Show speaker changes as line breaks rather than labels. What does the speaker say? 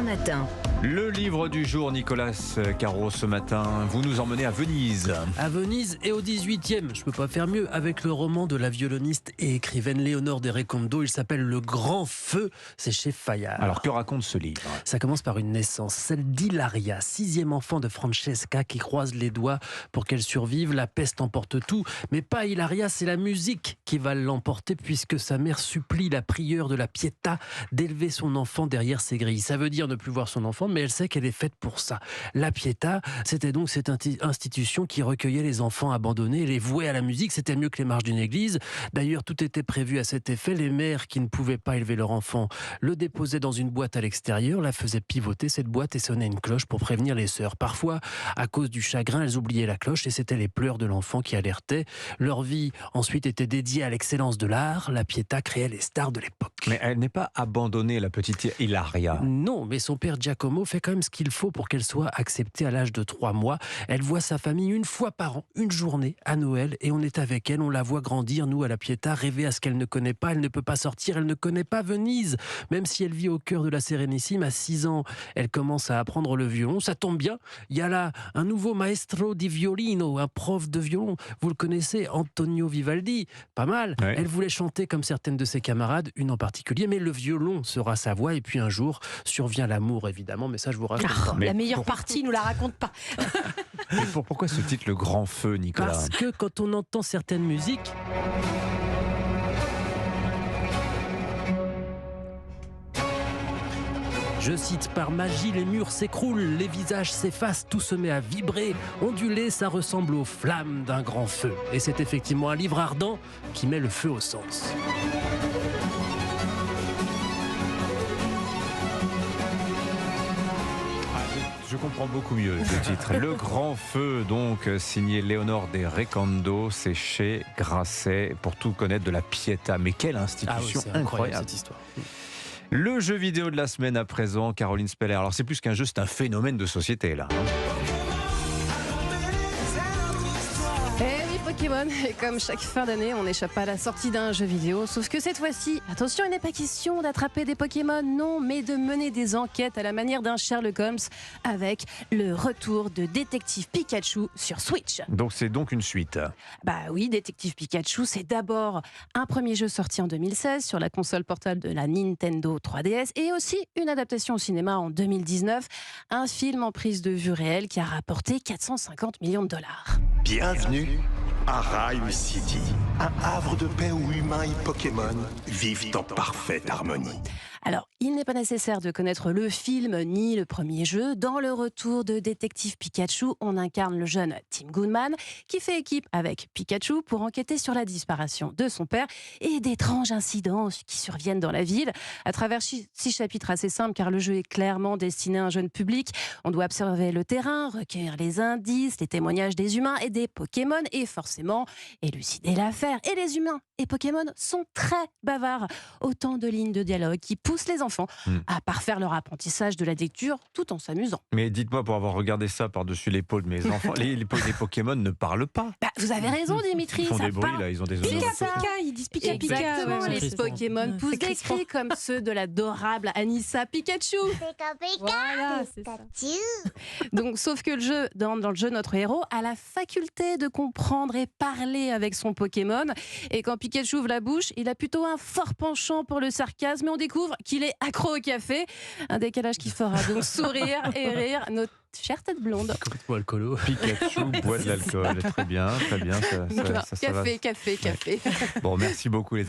matin.
Le livre du jour, Nicolas Caro, ce matin, vous nous emmenez à Venise.
À Venise et au 18e, je peux pas faire mieux, avec le roman de la violoniste et écrivaine Léonore de Recondo. Il s'appelle Le Grand Feu, c'est chez Fayard.
Alors que raconte ce livre?
Ça commence par une naissance, celle d'Hilaria, 6e enfant de Francesca qui croise les doigts pour qu'elle survive. La peste emporte tout, mais pas Hilaria, c'est la musique qui va l'emporter puisque sa mère supplie la prieure de la Pietà d'élever son enfant derrière ses grilles. Ça veut dire ne plus voir son enfant, mais elle sait qu'elle est faite pour ça. La Pietà, c'était donc cette institution qui recueillait les enfants abandonnés et les vouait à la musique. C'était mieux que les marches d'une église. D'ailleurs, tout était prévu à cet effet. Les mères qui ne pouvaient pas élever leur enfant le déposaient dans une boîte à l'extérieur, la faisaient pivoter cette boîte et sonnait une cloche pour prévenir les sœurs. Parfois, à cause du chagrin, elles oubliaient la cloche et c'était les pleurs de l'enfant qui alertaient. Leur vie ensuite était dédiée à l'excellence de l'art. La Pietà créait les stars de l'époque.
Mais elle n'est pas abandonnée, la petite Hilaria.
Non, mais son père Giacomo fait quand même ce qu'il faut pour qu'elle soit acceptée à l'âge de 3 mois. Elle voit sa famille une fois par an, une journée, à Noël, et on est avec elle, on la voit grandir, nous à la Pietà, rêver à ce qu'elle ne connaît pas, elle ne peut pas sortir, elle ne connaît pas Venise. Même si elle vit au cœur de la Sérénissime, à 6 ans, elle commence à apprendre le violon, ça tombe bien, il y a là un nouveau maestro di violino, un prof de violon, vous le connaissez, Antonio Vivaldi, pas mal.
Ouais.
Elle voulait chanter comme certaines de ses camarades, une en particulier, mais le violon sera sa voix, et puis un jour survient l'amour évidemment, mais ça je vous raconte pas.
Mais
La meilleure partie, nous la raconte pas.
Mais pourquoi ce titre, Le Grand Feu, Nicolas?
Parce que quand on entend certaines musiques, je cite, par magie, les murs s'écroulent, les visages s'effacent, tout se met à vibrer, onduler, ça ressemble aux flammes d'un grand feu. Et c'est effectivement un livre ardent qui met le feu au sens.
Je comprends beaucoup mieux le titre. Le Grand Feu, donc, signé Léonore de Recondo, c'est chez Grasset, pour tout connaître de la Pietà. Mais quelle institution
c'est
incroyable
cette histoire.
Le jeu vidéo de la semaine à présent, Caroline Speller. Alors c'est plus qu'un jeu, c'est un phénomène de société là.
Eh oui, Pokémon, et comme chaque fin d'année, on n'échappe pas à la sortie d'un jeu vidéo. Sauf que cette fois-ci, attention, il n'est pas question d'attraper des Pokémon, non, mais de mener des enquêtes à la manière d'un Sherlock Holmes avec le retour de Détective Pikachu sur Switch.
Donc c'est donc une suite.
Bah oui, Détective Pikachu, c'est d'abord un premier jeu sorti en 2016 sur la console portable de la Nintendo 3DS et aussi une adaptation au cinéma en 2019, un film en prise de vue réelle qui a rapporté 450 millions de dollars.
Bienvenue à Rhyme City, un havre de paix où humains et Pokémon vivent en parfaite harmonie.
Alors, il n'est pas nécessaire de connaître le film ni le premier jeu. Dans le retour de Détective Pikachu, on incarne le jeune Tim Goodman qui fait équipe avec Pikachu pour enquêter sur la disparition de son père et d'étranges incidents qui surviennent dans la ville. À travers 6 chapitres assez simples, car le jeu est clairement destiné à un jeune public, on doit observer le terrain, recueillir les indices, les témoignages des humains et des Pokémon et forcément élucider l'affaire. Et les humains et Pokémon sont très bavards. Autant de lignes de dialogue qui poussent les enfants à parfaire leur apprentissage de la lecture tout en s'amusant.
Mais dites-moi, pour avoir regardé ça par-dessus l'épaule de mes enfants, les Pokémon ne parlent pas.
Bah, vous avez raison, Dimitri.
Ils font
ça
des bruits
parle.
là, ils ont des
C'est
odeurs.
ça.
Ils disent Pika Pika.
Exactement,
ouais,
les
crispant.
Pokémon poussent des cris comme ceux de l'adorable Anissa Pikachu. Voilà, c'est ça. Donc, sauf que dans le jeu, notre héros a la faculté de comprendre et parler avec son Pokémon. Et quand Pikachu ouvre la bouche, il a plutôt un fort penchant pour le sarcasme. Et on découvre qu'il est accro au café. Un décalage qui fera donc sourire et rire notre chère tête blonde.
Complètement alcoolo.
Pikachu boit de l'alcool. Très bien, très bien. Ça va.
Café.
Bon, merci beaucoup les